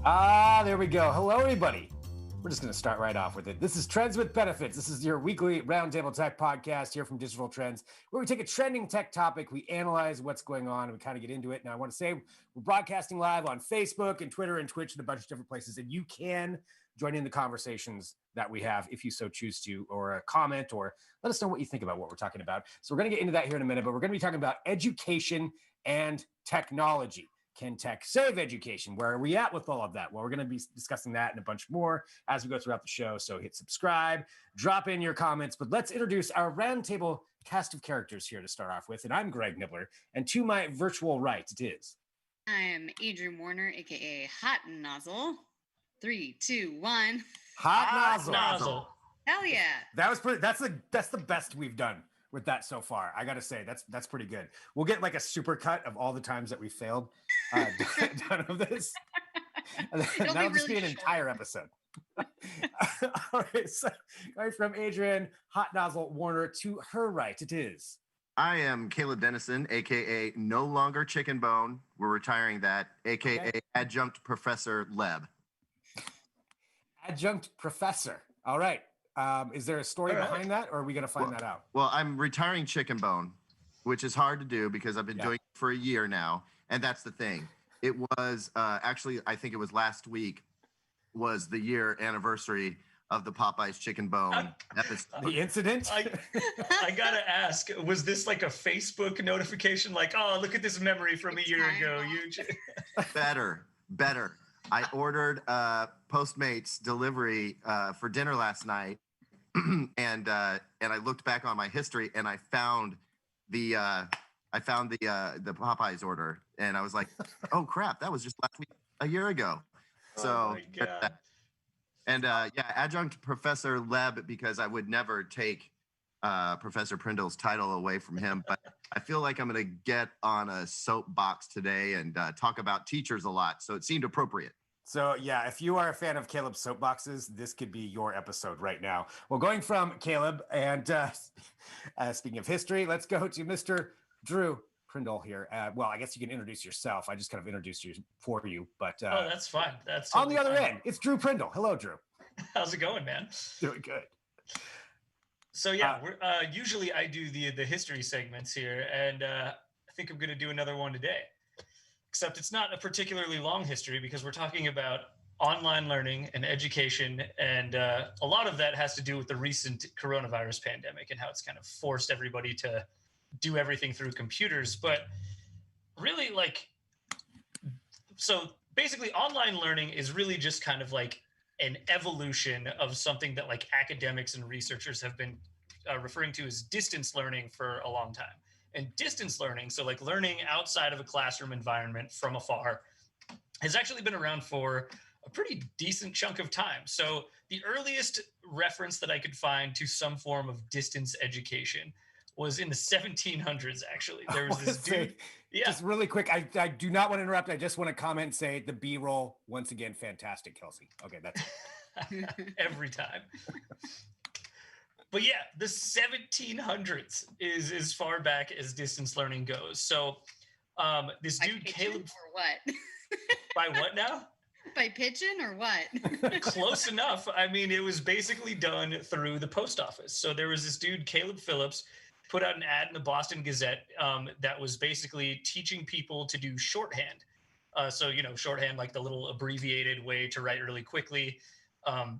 There we go. Hello, everybody. We're just going to start right off with it. This is Trends with Benefits. This is your weekly Roundtable Tech podcast here from Digital Trends, where we take a trending tech topic, we analyze what's going on, and we kind of get into it. Now, I want to say we're broadcasting live on Facebook and Twitter and Twitch and a bunch of different places, and you can join in the conversations that we have if you so choose to, or a comment, or let us know what you think about what we're talking about. So we're going to get into that here in a minute, but we're going to be talking about education and technology. Can tech save education? Where are we at with all of that? Well, we're going to be discussing that and a bunch more as we go throughout the show. So hit subscribe, drop in your comments, but let's introduce our roundtable cast of characters here to start off with. And I'm Greg Nibbler, and to my virtual right, it is. I am Adrian Warner, aka Hot Nozzle. 3, 2, 1. Hot Nozzle. Hell yeah! That was pretty. That's the best we've done with that so far. I gotta say that's pretty good. We'll get like a super cut of all the times that we failed done of this. That'll just be an entire episode. All right, so right from Adrian Hot Nozzle Warner to her right, it is. I am Caleb Dennison, aka No Longer Chicken Bone. We're retiring that, aka Adjunct Professor Leb. Adjunct Professor. All right. Is there a story behind that, or are we going to find that out? Well, I'm retiring Chicken Bone, which is hard to do because I've been doing it for a year now. And that's the thing. It was actually, I think it was last week, was the year anniversary of the Popeyes Chicken Bone episode. The incident? I gotta ask, was this like a Facebook notification? Like, oh, look at this memory from a year ago. Better. I ordered Postmates delivery for dinner last night, and I looked back on my history, and I found the Popeyes order, and I was like, oh crap, that was just last week, a year ago. So, Adjunct Professor Leb, because I would never take Professor Prindle's title away from him, but I feel like I'm going to get on a soapbox today and talk about teachers a lot, so it seemed appropriate. So, yeah, if you are a fan of Caleb's soapboxes, this could be your episode right now. Well, going from Caleb, and speaking of history, let's go to Mr. Drew Prindle here. Well, I guess you can introduce yourself. I just kind of introduced you for you, but oh, that's fine. That's on the other end. It's Drew Prindle. Hello, Drew. How's it going, man? Doing good. So yeah, we're usually I do the history segments here, and I think I'm going to do another one today. Except it's not a particularly long history because we're talking about online learning and education, and a lot of that has to do with the recent coronavirus pandemic and how it's kind of forced everybody to do everything through computers. But really, so basically online learning is really just kind of like an evolution of something that like academics and researchers have been referring to as distance learning for a long time. And distance learning, so like learning outside of a classroom environment from afar, has actually been around for a pretty decent chunk of time. So the earliest reference that I could find to some form of distance education was in the 1700s, actually. There was this dude. Yeah. Just really quick, I do not want to interrupt. I just want to comment and say the B-roll, once again, fantastic, Kelsey. Okay, that's every time. But yeah, the 1700s is as far back as distance learning goes. So this dude, Caleb. Or what? By what now? By pigeon or what? Close enough. I mean, it was basically done through the post office. So there was this dude, Caleb Phillips, put out an ad in the Boston Gazette that was basically teaching people to do shorthand. So, shorthand, like the little abbreviated way to write really quickly. And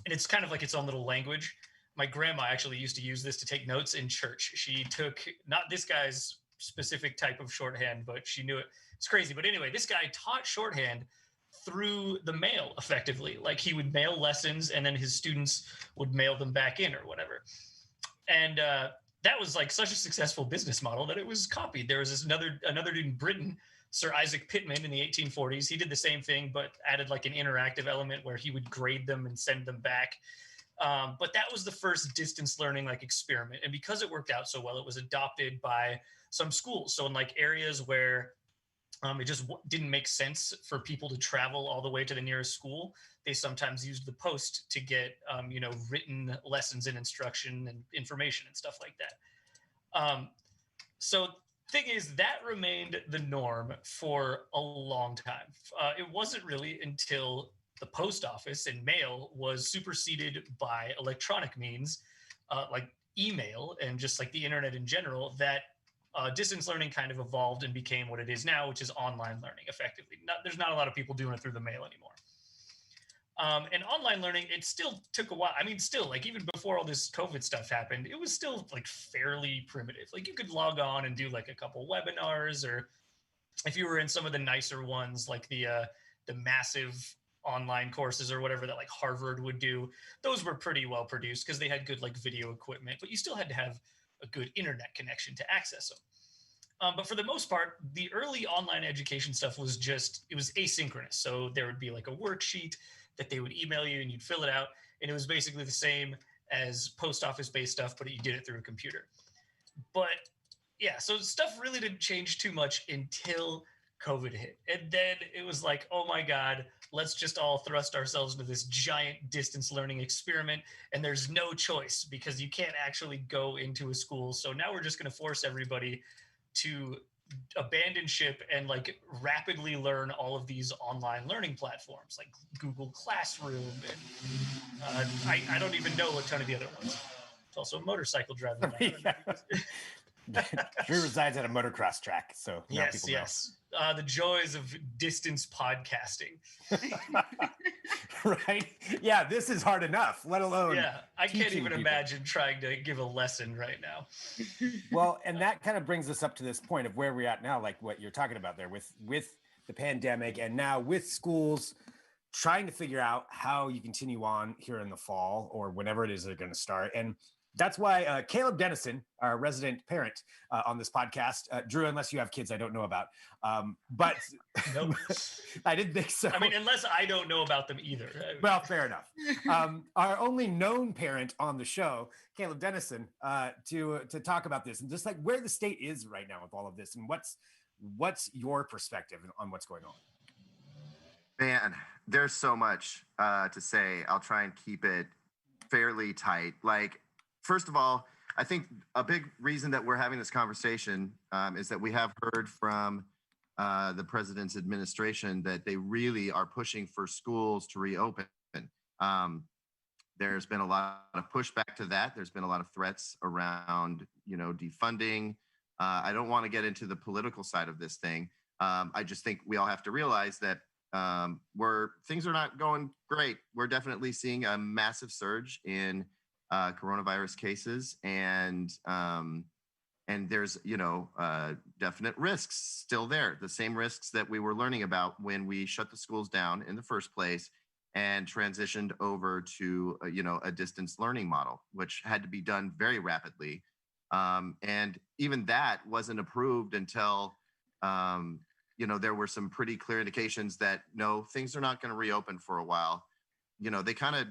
it's kind of like its own little language. My grandma actually used to use this to take notes in church. She took, not this guy's specific type of shorthand, but she knew it. It's crazy. But anyway, this guy taught shorthand through the mail effectively. Like he would mail lessons and then his students would mail them back in or whatever. And that was like such a successful business model that it was copied. There was this another dude in Britain, Sir Isaac Pitman in the 1840s. He did the same thing, but added like an interactive element where he would grade them and send them back. But that was the first distance learning like experiment. And because it worked out so well, it was adopted by some schools. So in like areas where it just didn't make sense for people to travel all the way to the nearest school, they sometimes used the post to get, written lessons and instruction and information and stuff like that. So thing is, that remained the norm for a long time. It wasn't really until the post office and mail was superseded by electronic means, like email and just like the internet in general, that distance learning kind of evolved and became what it is now, which is online learning effectively. There's not a lot of people doing it through the mail anymore. And online learning, it still took a while. I mean, still, like even before all this COVID stuff happened, it was still like fairly primitive. Like you could log on and do like a couple webinars, or if you were in some of the nicer ones, like the massive online courses or whatever that like Harvard would do, those were pretty well produced because they had good like video equipment, but you still had to have a good internet connection to access them. But for the most part, the early online education stuff was it was asynchronous. So there would be like a worksheet that they would email you and you'd fill it out. And it was basically the same as post office based stuff, but you did it through a computer. But yeah, so stuff really didn't change too much until COVID hit. And then it was like, oh my God, let's just all thrust ourselves into this giant distance learning experiment. And there's no choice because you can't actually go into a school. So now we're just going to force everybody to abandon ship and like rapidly learn all of these online learning platforms like Google Classroom. And I don't even know a ton of the other ones. It's also a motorcycle driver. Drew resides at a motocross track, so yes. The joys of distance podcasting. Right? Yeah, this is hard enough, let alone. Yeah, I can't even imagine trying to give a lesson right now. Well, and that kind of brings us up to this point of where we're at now, like what you're talking about there with the pandemic, and now with schools trying to figure out how you continue on here in the fall or whenever it is they're going to start. And that's why Caleb Dennison, our resident parent on this podcast, Drew, unless you have kids I don't know about, but nope. I didn't think so. I mean, unless I don't know about them either. Well, fair enough. Our only known parent on the show, Caleb Dennison, to talk about this and just like where the state is right now with all of this and what's your perspective on what's going on? Man, there's so much to say. I'll try and keep it fairly tight. Like, first of all, I think a big reason that we're having this conversation is that we have heard from the president's administration that they really are pushing for schools to reopen. There's been a lot of pushback to that. There's been a lot of threats around, defunding. I don't want to get into the political side of this thing. I just think we all have to realize that things are not going great. We're definitely seeing a massive surge in coronavirus cases, and there's definite risks still there, the same risks that we were learning about when we shut the schools down in the first place and transitioned over to a distance learning model, which had to be done very rapidly, and even that wasn't approved until there were some pretty clear indications that no, things are not going to reopen for a while. They kind of,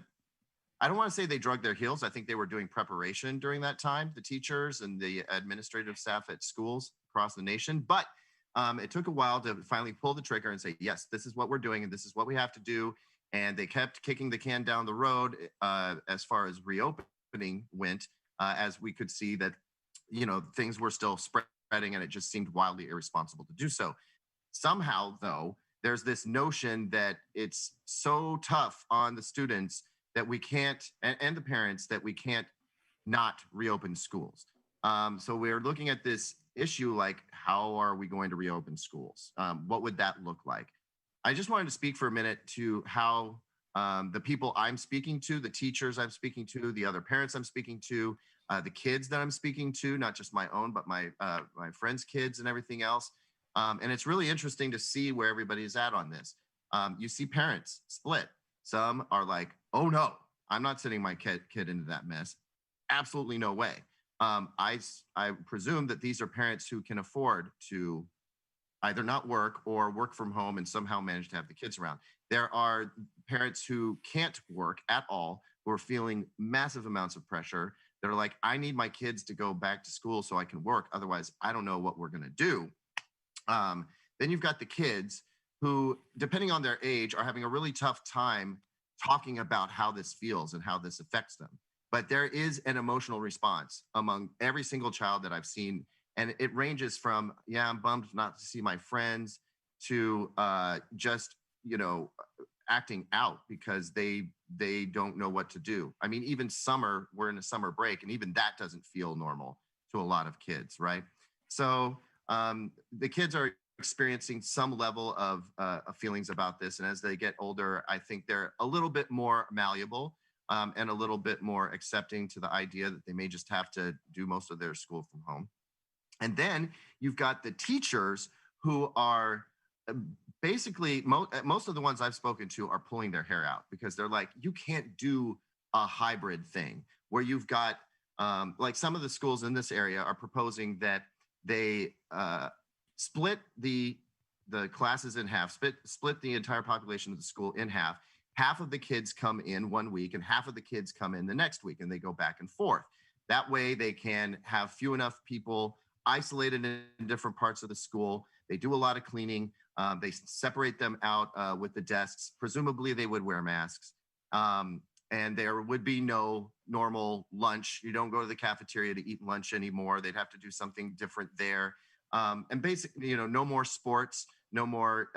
I don't want to say they drug their heels. I think they were doing preparation during that time, the teachers and the administrative staff at schools across the nation. But it took a while to finally pull the trigger and say, yes, this is what we're doing and this is what we have to do. And they kept kicking the can down the road as far as reopening went, as we could see that, things were still spreading and it just seemed wildly irresponsible to do so. Somehow, though, there's this notion that it's so tough on the students that we can't, and the parents, that we can't not reopen schools. So we're looking at this issue like, how are we going to reopen schools? What would that look like? I just wanted to speak for a minute to how the people I'm speaking to, the teachers I'm speaking to, the other parents I'm speaking to, the kids that I'm speaking to, not just my own, but my friends' kids and everything else. And it's really interesting to see where everybody's at on this. You see parents split. Some are like, oh no, I'm not sending my kid into that mess. Absolutely no way. I presume that these are parents who can afford to either not work or work from home and somehow manage to have the kids around. There are parents who can't work at all, who are feeling massive amounts of pressure. That are like, I need my kids to go back to school so I can work. Otherwise, I don't know what we're going to do. Then you've got the kids who, depending on their age, are having a really tough time talking about how this feels and how this affects them. But there is an emotional response among every single child that I've seen And it ranges from, yeah, I'm bummed not to see my friends, to just, acting out because they don't know what to do. I mean, even summer, we're in a summer break, and even that doesn't feel normal to a lot of kids, right? So the kids are experiencing some level of feelings about this, and as they get older, I think they're a little bit more malleable, and a little bit more accepting to the idea that they may just have to do most of their school from home. And then you've got the teachers who are basically, most of the ones I've spoken to are pulling their hair out because they're like, you can't do a hybrid thing where you've got, like some of the schools in this area are proposing that they split the classes in half, split the entire population of the school in half. Half of the kids come in one week and half of the kids come in the next week, and they go back and forth. That way they can have few enough people isolated in different parts of the school. They do a lot of cleaning. They separate them out with the desks. Presumably they would wear masks. And there would be no normal lunch. You don't go to the cafeteria to eat lunch anymore. They'd have to do something different there. And basically, no more sports, no more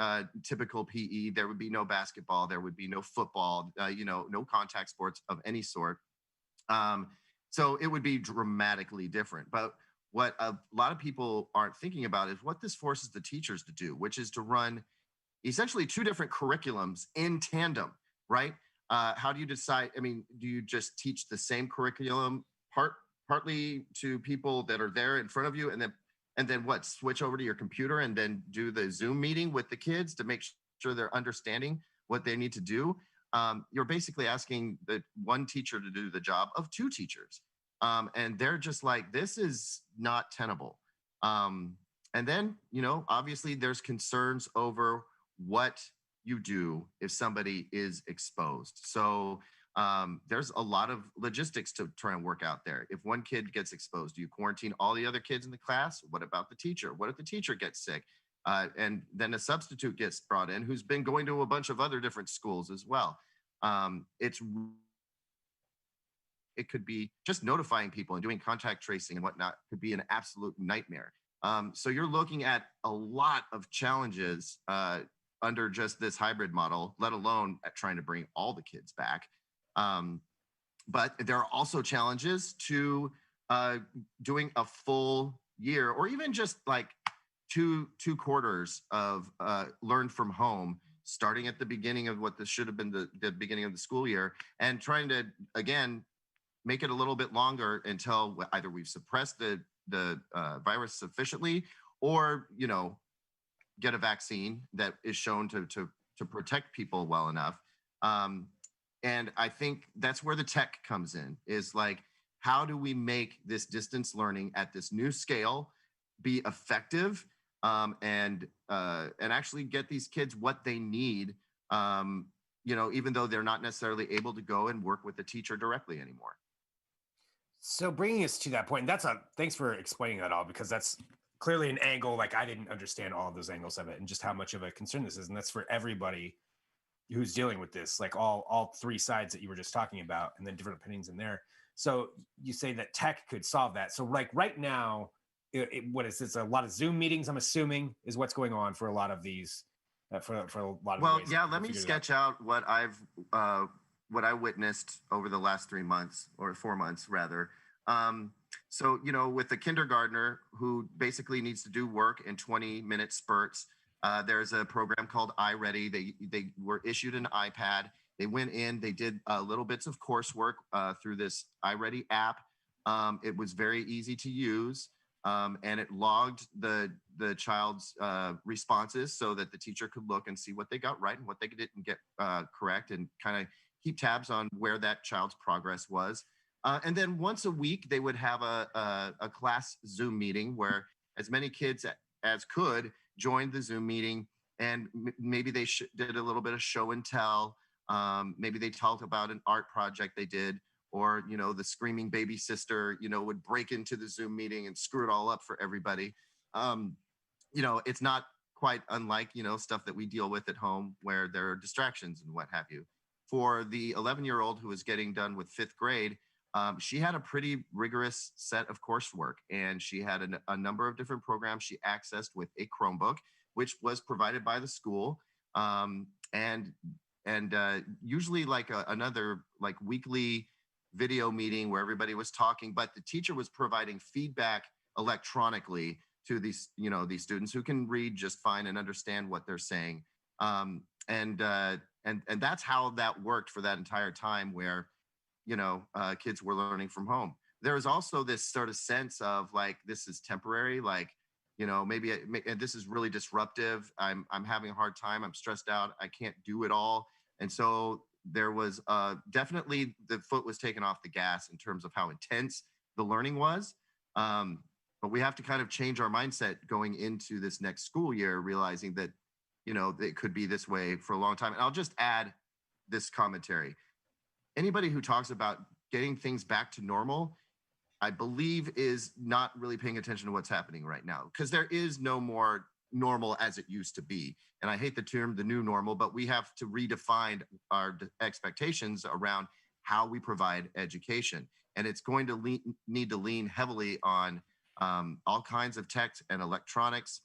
typical PE. There would be no basketball. There would be no football, no contact sports of any sort. So it would be dramatically different. But what a lot of people aren't thinking about is what this forces the teachers to do, which is to run essentially two different curriculums in tandem, right? How do you decide? I mean, do you just teach the same curriculum partly to people that are there in front of you, and then what? Switch over to your computer and then do the Zoom meeting with the kids to make sure they're understanding what they need to do? You're basically asking the one teacher to do the job of two teachers. And they're just like, this is not tenable. And then, obviously there's concerns over what you do if somebody is exposed. So there's a lot of logistics to try and work out there. If one kid gets exposed, do you quarantine all the other kids in the class? What about the teacher? What if the teacher gets sick? And then a substitute gets brought in who's been going to a bunch of other different schools as well. It could be just notifying people and doing contact tracing and whatnot could be an absolute nightmare. So you're looking at a lot of challenges under just this hybrid model, let alone at trying to bring all the kids back. But there are also challenges to doing a full year, or even just like two quarters of learn from home, starting at the beginning of what this should have been the beginning of the school year, and trying to, again, make it a little bit longer until either we've suppressed the virus sufficiently, or get a vaccine that is shown to protect people well enough. And I think that's where the tech comes in, is like, how do we make this distance learning at this new scale be effective, and actually get these kids what they need, even though they're not necessarily able to go and work with the teacher directly anymore. So bringing us to that point, thanks for explaining that all, because that's clearly an angle. Like, I didn't understand all of those angles of it and just how much of a concern this is. And that's for everybody who's dealing with this, like all three sides that you were just talking about, and then different opinions in there. So you say that tech could solve that. So like right now, what is this? A lot of Zoom meetings, I'm assuming, is what's going on for a lot of these, for a lot of Well, ways. yeah, let me sketch out what I witnessed over the last 3 months, or 4 months rather. So, with the kindergartner who basically needs to do work in 20-minute spurts, there's a program called iReady. They were issued an iPad. They went in, they did little bits of coursework through this iReady app. It was very easy to use, and it logged the child's responses so that the teacher could look and see what they got right and what they didn't get correct, and kind of keep tabs on where that child's progress was. And then once a week, they would have a class Zoom meeting where as many kids as could joined the Zoom meeting, and maybe they did a little bit of show and tell. Maybe they talked about an art project they did, or, the screaming baby sister, would break into the Zoom meeting and screw it all up for everybody. It's not quite unlike, stuff that we deal with at home where there are distractions and what have you. For the 11-year-old who was getting done with 5th grade, she had a pretty rigorous set of coursework, and she had a number of different programs she accessed with a Chromebook, which was provided by the school. And usually like another like weekly video meeting where everybody was talking, but the teacher was providing feedback electronically to these students who can read just fine and understand what they're saying. And that's how that worked for that entire time, where kids were learning from home. There is also this sort of sense of like, this is temporary, like, maybe this is really disruptive. I'm having a hard time. I'm stressed out. I can't do it all. And so there was definitely the foot was taken off the gas in terms of how intense the learning was. But we have to kind of change our mindset going into this next school year, realizing that, it could be this way for a long time. And I'll just add this commentary. Anybody who talks about getting things back to normal, I believe, is not really paying attention to what's happening right now, because there is no more normal as it used to be. And I hate the term the new normal, but we have to redefine our expectations around how we provide education. And it's going to need to lean heavily on all kinds of tech and electronics,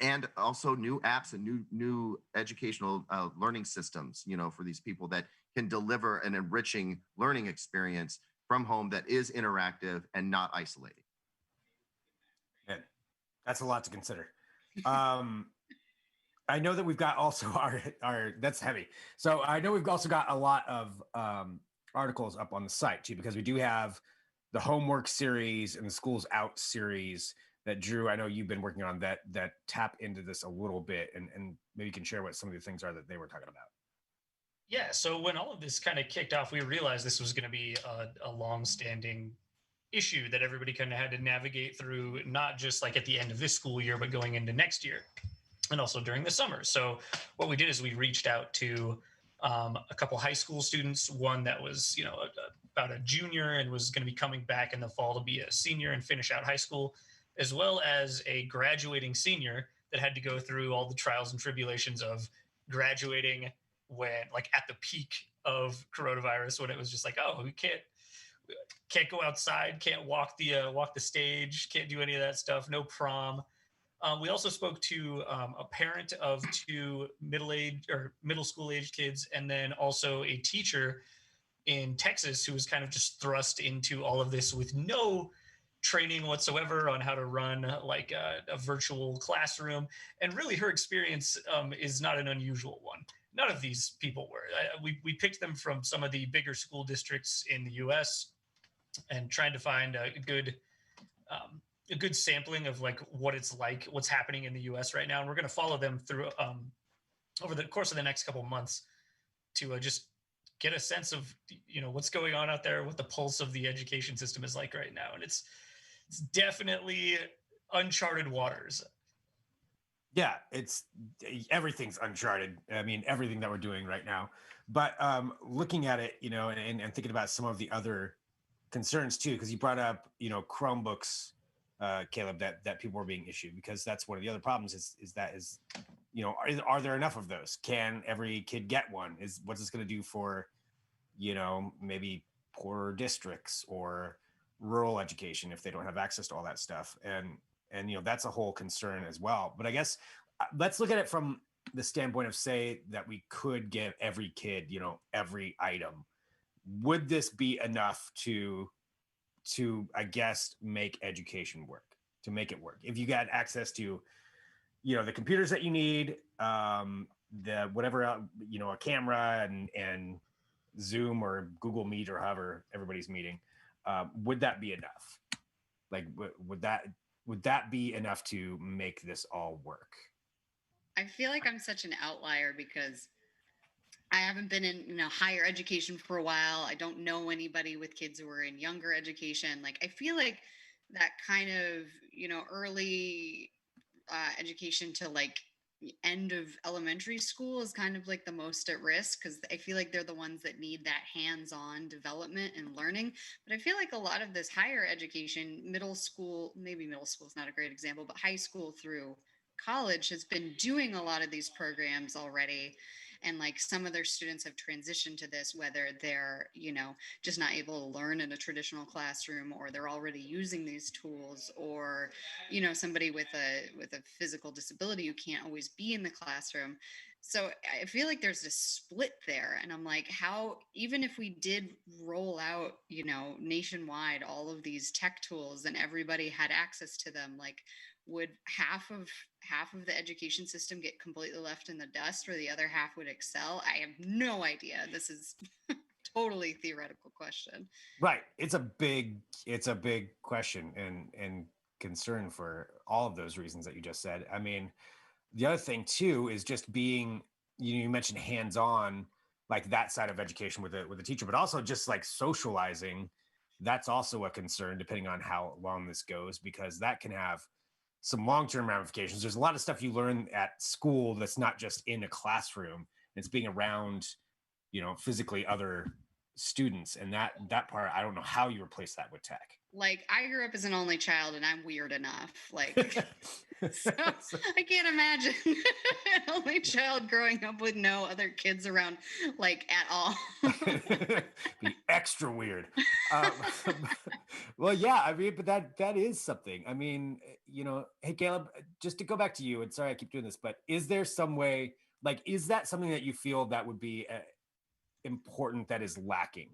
and also new apps and new educational learning systems, for these people that can deliver an enriching learning experience from home that is interactive and not isolating. Man, that's a lot to consider. I know that we've got also our that's heavy. So I know we've also got a lot of articles up on the site too, because we do have the homework series and the schools out series that Drew, I know you've been working on that tap into this a little bit, and maybe you can share what some of the things are that they were talking about. Yeah, so when all of this kind of kicked off, we realized this was going to be a long-standing issue that everybody kind of had to navigate through, not just like at the end of this school year, but going into next year, and also during the summer. So what we did is we reached out to a couple high school students, one that was, about a junior and was going to be coming back in the fall to be a senior and finish out high school, as well as a graduating senior that had to go through all the trials and tribulations of graduating when, like, at the peak of coronavirus, when it was just like, oh, we can't go outside, can't walk the stage, can't do any of that stuff, no prom. We also spoke to a parent of two middle school age kids, and then also a teacher in Texas who was kind of just thrust into all of this with no training whatsoever on how to run like a virtual classroom. And really her experience is not an unusual one. None of these people were. We picked them from some of the bigger school districts in the US and tried to find a good sampling of like what it's like, what's happening in the US right now. And we're going to follow them through over the course of the next couple of months to just get a sense of, what's going on out there, what the pulse of the education system is like right now. And it's definitely uncharted waters. Yeah, everything's uncharted. I mean, everything that we're doing right now. But looking at it, and thinking about some of the other concerns too, because you brought up, Chromebooks, Caleb, that people were being issued, because that's one of the other problems is are there enough of those? Can every kid get one? What's this going to do for, maybe poorer districts or rural education if they don't have access to all that stuff? And that's a whole concern as well. But I guess let's look at it from the standpoint of, say that we could give every kid, every item. Would this be enough to I guess make education work, to make it work? If you got access to, the computers that you need, the whatever, a camera and Zoom or Google Meet or however everybody's meeting, would that be enough? Like, would that be enough to make this all work? I feel like I'm such an outlier because I haven't been in higher education for a while. I don't know anybody with kids who are in younger education. Like, I feel like that kind of early education to like end of elementary school is kind of like the most at risk, because I feel like they're the ones that need that hands-on development and learning. But I feel like a lot of this higher education, maybe middle school is not a great example, but high school through college has been doing a lot of these programs already. and like some of their students have transitioned to this, whether they're, you know, just not able to learn in a traditional classroom, or they're already using these tools, or, you know, somebody with a physical disability who can't always be in the classroom. So I feel like there's this split there. And I'm like, how, even if we did roll out, you know, nationwide, all of these tech tools and everybody had access to them, like, would half of the education system get completely left in the dust where the other half would excel? I have no idea. This is totally theoretical question. Right. It's a big question and concern for all of those reasons that you just said. I mean, the other thing too is just being, you mentioned hands-on, like that side of education with a teacher, but also just like socializing. That's also a concern depending on how long this goes, because that can have some long-term ramifications. There's a lot of stuff you learn at school that's not just in a classroom. It's being around, you know, physically other students, and that part, I don't know how you replace that with tech. Like, I grew up as an only child and I'm weird enough. Like, so I can't imagine an only child growing up with no other kids around, like, at all. Be extra weird. Um, well, yeah, I mean, but that is something. I mean, you know, hey Caleb, just to go back to you, and sorry I keep doing this, but is there some way, like, is that something that you feel that would be important, that is lacking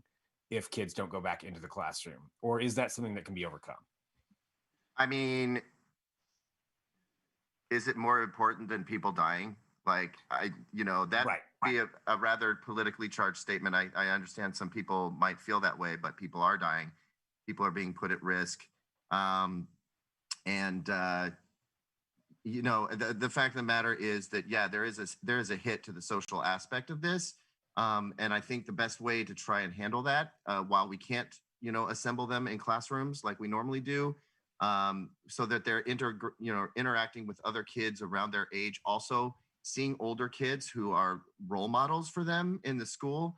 if kids don't go back into the classroom, or is that something that can be overcome? I mean, is it more important than people dying? Like, that Right. be a rather politically charged statement. I understand some people might feel that way, but people are dying. People are being put at risk. And the fact of the matter is that, yeah, there is a hit to the social aspect of this. And I think the best way to try and handle that, while we can't, assemble them in classrooms like we normally do, so that they're interacting with other kids around their age, also seeing older kids who are role models for them in the school,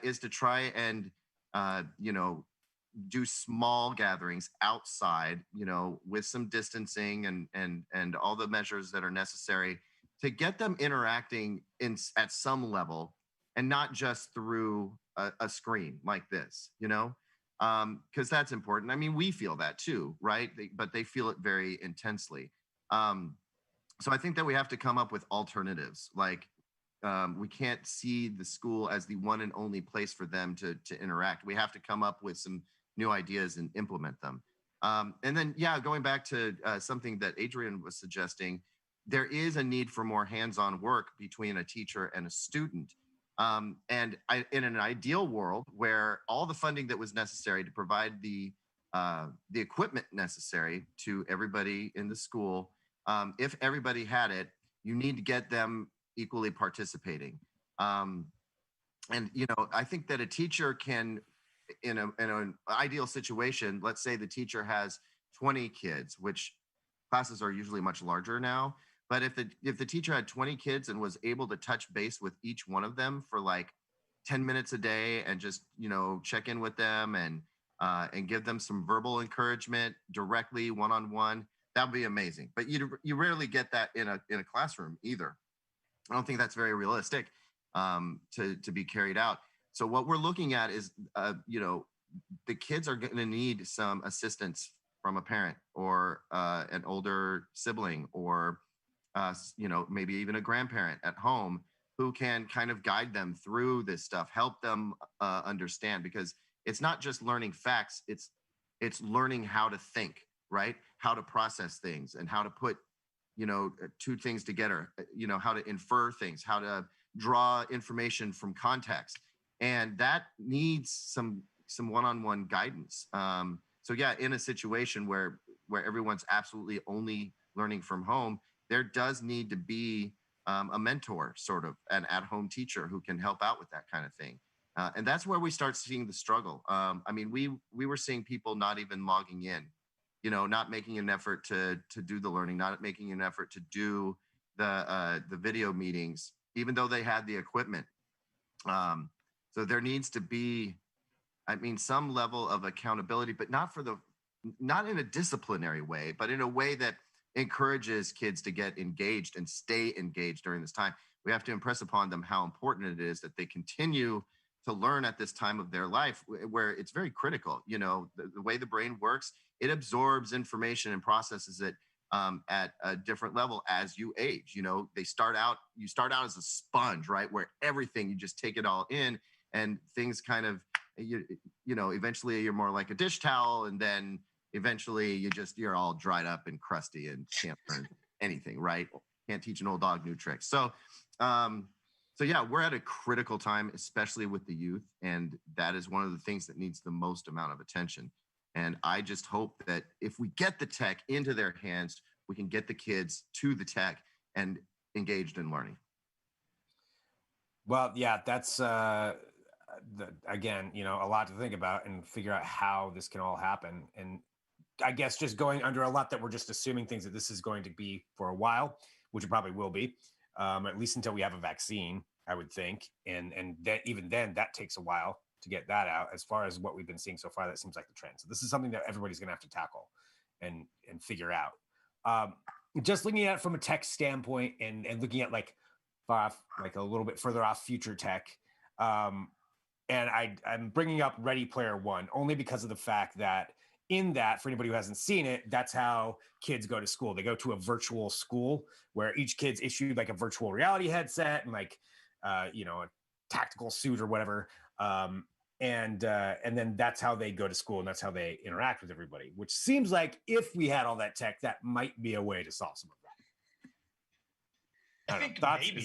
is to try and do small gatherings outside, with some distancing and all the measures that are necessary to get them interacting at some level, and not just through a screen like this, because that's important. I mean, we feel that too, right? But they feel it very intensely. So I think that we have to come up with alternatives. Like, we can't see the school as the one and only place for them to interact. We have to come up with some new ideas and implement them. And then, yeah, going back to something that Adrian was suggesting, there is a need for more hands-on work between a teacher and a student. In an ideal world where all the funding that was necessary to provide the equipment necessary to everybody in the school, if everybody had it, you need to get them equally participating. I think that a teacher can, in an ideal situation, let's say the teacher has 20 kids, which classes are usually much larger now. But if the teacher had 20 kids and was able to touch base with each one of them for like 10 minutes a day, and just, check in with them and give them some verbal encouragement directly, one-on-one, that would be amazing. But you rarely get that in a classroom either. I don't think that's very realistic to be carried out. So what we're looking at is, the kids are going to need some assistance from a parent or an older sibling, or maybe even a grandparent at home who can kind of guide them through this stuff, help them understand, because it's not just learning facts, it's learning how to think, right? How to process things, and how to put, two things together, how to infer things, how to draw information from context. And that needs some one-on-one guidance. So yeah, in a situation where everyone's absolutely only learning from home, there does need to be a mentor, sort of an at-home teacher who can help out with that kind of thing. And that's where we start seeing the struggle. I mean, we were seeing people not even logging in, not making an effort to do the learning, not making an effort to do the video meetings, even though they had the equipment. So there needs to be, some level of accountability, but not in a disciplinary way, but in a way that encourages kids to get engaged and stay engaged during this time. We have to impress upon them how important it is that they continue to learn at this time of their life where it's very critical. The way the brain works, it absorbs information and processes it at a different level as you age. You start out as a sponge, right? Where everything, you just take it all in, and things kind of, eventually you're more like a dish towel, and then eventually you're all dried up and crusty and can't learn anything, right? Can't teach an old dog new tricks. So yeah, we're at a critical time, especially with the youth. And that is one of the things that needs the most amount of attention. And I just hope that if we get the tech into their hands, we can get the kids to the tech and engaged in learning. Well, yeah, that's, again, a lot to think about and figure out how this can all happen. And I guess just going under a lot that we're just assuming things that this is going to be for a while, which it probably will be, at least until we have a vaccine, I would think. And that even then, that takes a while to get that out. As far as what we've been seeing so far, that seems like the trend. So this is something that everybody's going to have to tackle and figure out. Just looking at it from a tech standpoint and looking at like far off, like a little bit further off future tech. And I'm bringing up Ready Player One only because of the fact that in that, for anybody who hasn't seen it, that's how kids go to school. They go to a virtual school where each kid's issued like a virtual reality headset and like, a tactical suit or whatever. And then that's how they go to school, and that's how they interact with everybody, which seems like if we had all that tech, that might be a way to solve some of that. I think thoughts? maybe.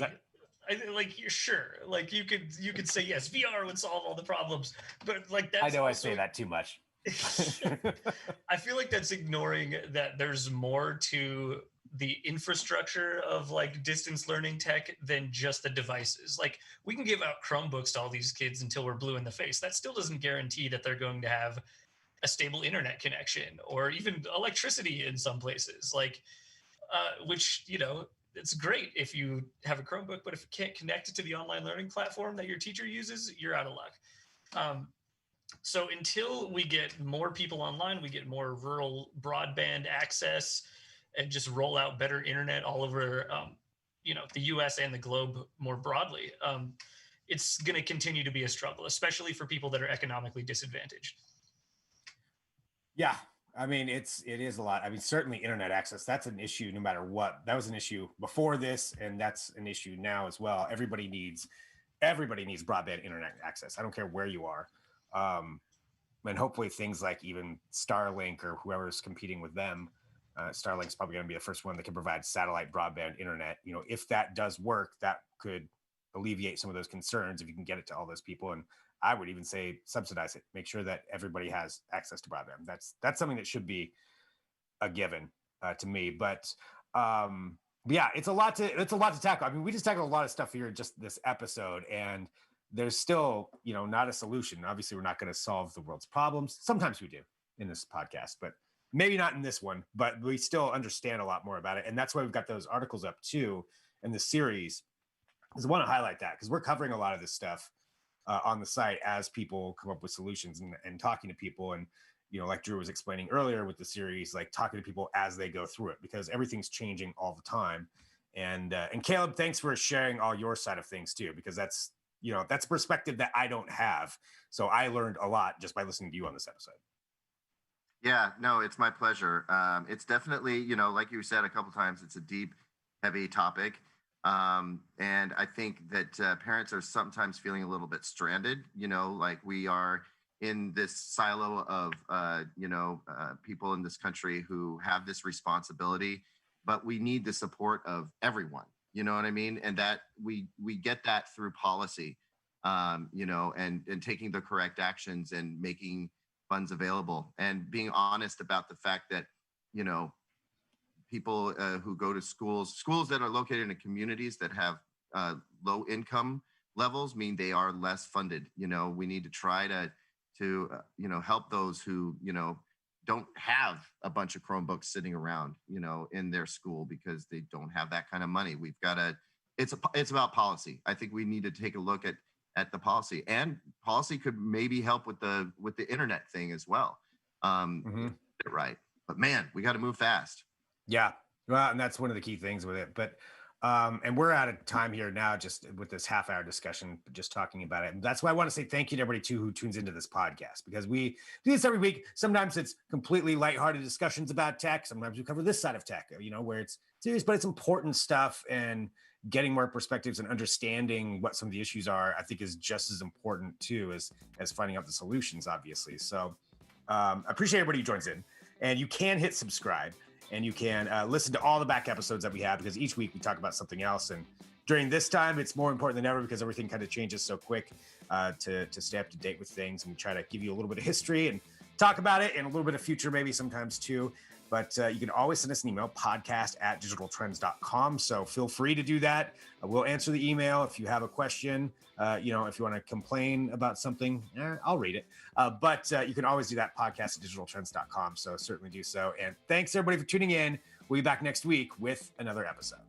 You're sure. Like you could say yes, VR would solve all the problems, but like that's. I know I say that too much. I feel like that's ignoring that there's more to the infrastructure of like distance learning tech than just the devices. Like we can give out Chromebooks to all these kids until we're blue in the face. That still doesn't guarantee that they're going to have a stable internet connection or even electricity in some places. Like, which, it's great if you have a Chromebook, but if you can't connect it to the online learning platform that your teacher uses, you're out of luck. So until we get more people online, we get more rural broadband access and just roll out better internet all over, the US and the globe more broadly, it's going to continue to be a struggle, especially for people that are economically disadvantaged. Yeah. I mean, it is a lot. I mean, certainly internet access, that's an issue no matter what. That was an issue before this, and that's an issue now as well. Everybody needs broadband internet access. I don't care where you are. And hopefully things like even Starlink or whoever's competing with them, Starlink's probably going to be the first one that can provide satellite broadband internet. If that does work, that could alleviate some of those concerns if you can get it to all those people. And I would even say subsidize it, make sure that everybody has access to broadband. That's something that should be a given to me. But yeah, it's a lot to tackle. I mean, we just tackled a lot of stuff here in just this episode, and there's still, not a solution. Obviously, we're not going to solve the world's problems. Sometimes we do in this podcast, but maybe not in this one. But we still understand a lot more about it, and that's why we've got those articles up too in the series. Because I want to highlight that because we're covering a lot of this stuff on the site as people come up with solutions and talking to people, and like Drew was explaining earlier with the series, like talking to people as they go through it because everything's changing all the time. And Caleb, thanks for sharing all your side of things too, because that's perspective that I don't have. So I learned a lot just by listening to you on this episode. Yeah, no, it's my pleasure. It's definitely, like you said a couple times, it's a deep, heavy topic. And I think that parents are sometimes feeling a little bit stranded, like we are in this silo of, people in this country who have this responsibility, but we need the support of everyone. You know what I mean? And that we get that through policy, and taking the correct actions and making funds available and being honest about the fact that, people who go to schools that are located in communities that have low income levels mean they are less funded. We need to try to help those who, don't have a bunch of Chromebooks sitting around, in their school because they don't have that kind of money. We've got to, it's about policy. I think we need to take a look at the policy, and policy could maybe help with the internet thing as well. Right. But man, we got to move fast. Yeah. Well, and that's one of the key things with it. But And we're out of time here now, just with this half-hour discussion, just talking about it. And that's why I want to say thank you to everybody too who tunes into this podcast, because we do this every week. Sometimes it's completely lighthearted discussions about tech. Sometimes we cover this side of tech, where it's serious, but it's important stuff. And getting more perspectives and understanding what some of the issues are, I think, is just as important too as finding out the solutions, obviously. So I appreciate everybody who joins in, and you can hit subscribe. And you can listen to all the back episodes that we have, because each week we talk about something else. And during this time, it's more important than ever because everything kind of changes so quick to stay up to date with things. And we try to give you a little bit of history and talk about it, and a little bit of future maybe sometimes too. But you can always send us an email, podcast@digitaltrends.com. So feel free to do that. We'll answer the email. If you have a question, if you want to complain about something, I'll read it. But you can always do that, podcast@digitaltrends.com. So certainly do so. And thanks everybody for tuning in. We'll be back next week with another episode.